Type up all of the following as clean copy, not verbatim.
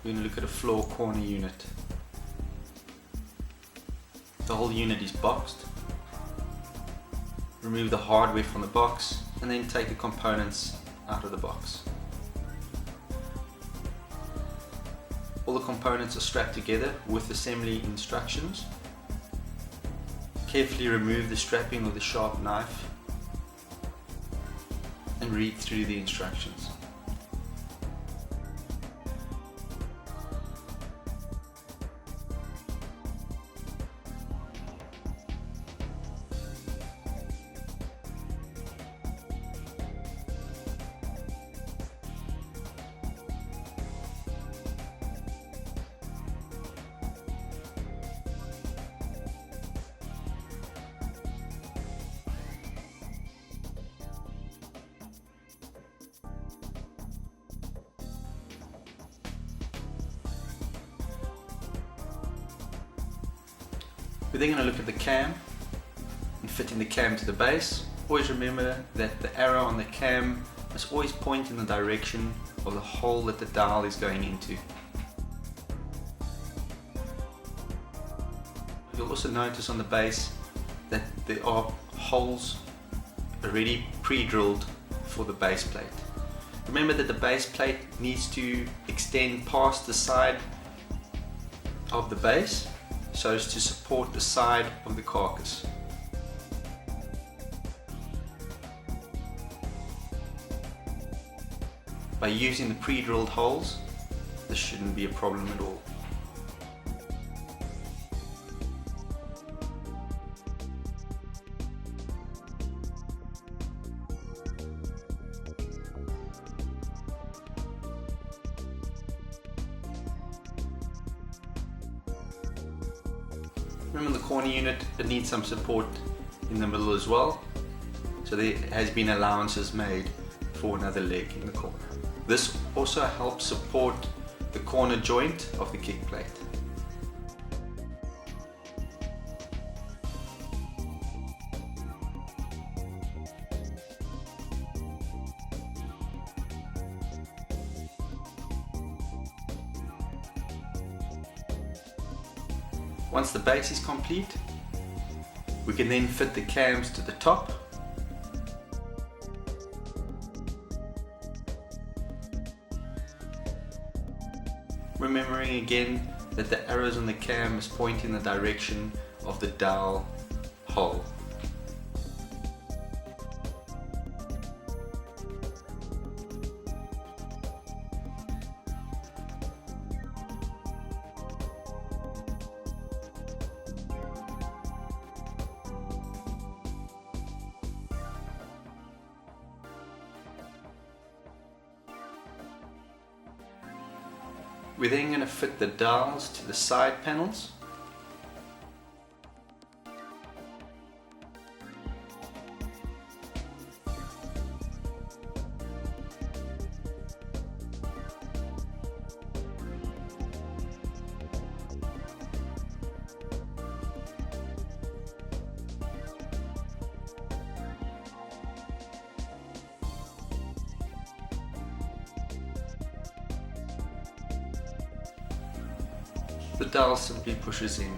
we're going to look at a floor corner unit. The whole unit is boxed. Remove the hardware from the box and then take the components out of the box. All the components are strapped together with assembly instructions. Carefully remove the strapping with a sharp knife and read through the instructions. We're then going to look at the cam and fitting the cam to the base. Always remember that the arrow on the cam must always point in the direction of the hole that the dowel is going into. You'll also notice on the base that there are holes already pre-drilled for the base plate. Remember that the base plate needs to extend past the side of the base so as to support the side of the carcass. By using the pre-drilled holes, this shouldn't be a problem at all. Remember the corner unit, it needs some support in the middle as well, so there has been allowances made for another leg in the corner. This also helps support the corner joint of the kick plate. Once the base is complete, we can then fit the cams to the top. Remembering again that the arrows on the cam must point in the direction of the dowel hole. We're then going to fit the dowels to the side panels. The dowel simply pushes in.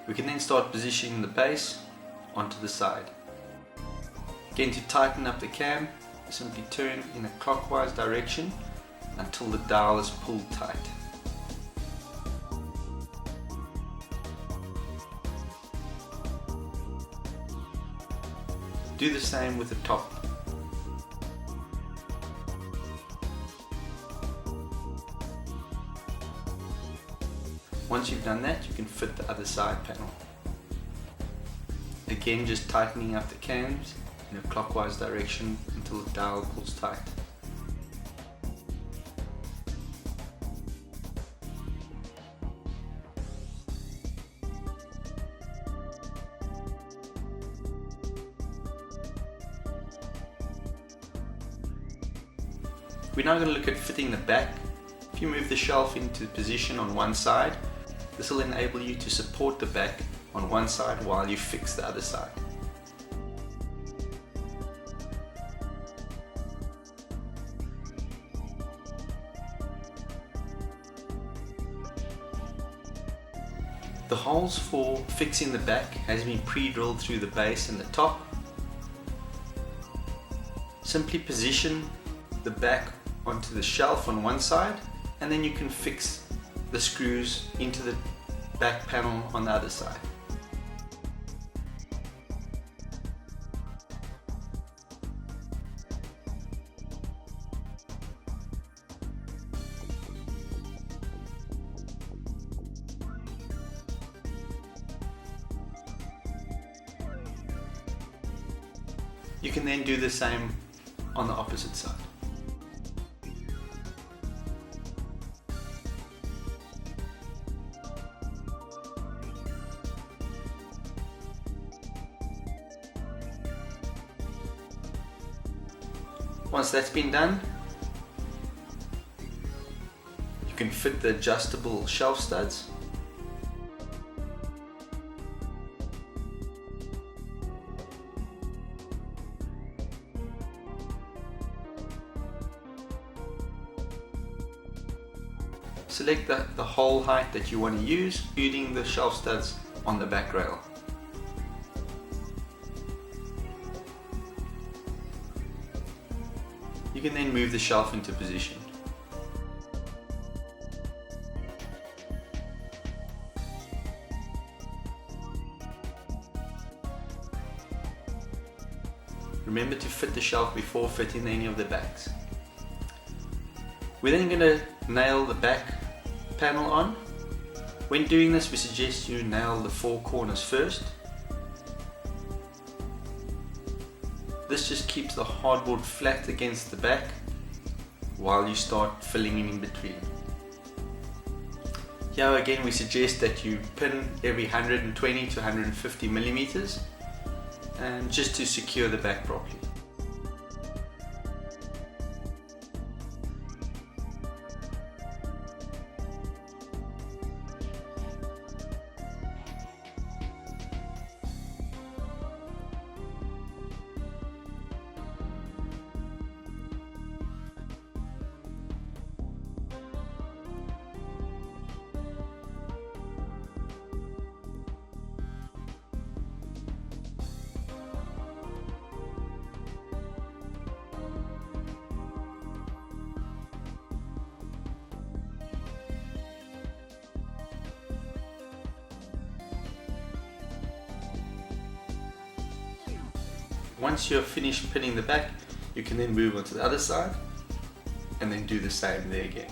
We can then start positioning the base onto the side. Again, to tighten up the cam, simply turn in a clockwise direction until the dowel is pulled tight. Do the same with the top. Once you've done that, you can fit the other side panel. Again, just tightening up the cams in a clockwise direction until the dowel pulls tight. We're now going to look at fitting the back. If you move the shelf into position on one side, This will enable you to support the back on one side while you fix the other side. The holes for fixing the back has been pre-drilled through the base and the top. Simply position the back onto the shelf on one side, and then you can fix the screws into the back panel on the other side. You can then do the same on the opposite side. Once that's been done, you can fit the adjustable shelf studs. Select the hole height that you want to use, including the shelf studs on the back rail. You can then move the shelf into position. Remember to fit the shelf before fitting any of the backs. We're then going to nail the back panel on. When doing this, we suggest you nail the four corners first. This just keeps the hardboard flat against the back while you start filling in between. Here again, we suggest that you pin every 120 to 150 millimeters, and just to secure the back properly. Once you're finished pinning the back, you can then move on to the other side and then do the same there again.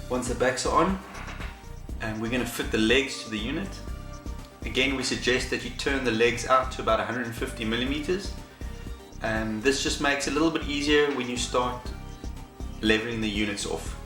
Once the backs are on, and we're going to fit the legs to the unit. Again, we suggest that you turn the legs out to about 150 millimeters, and this just makes it a little bit easier when you start leveling the units off.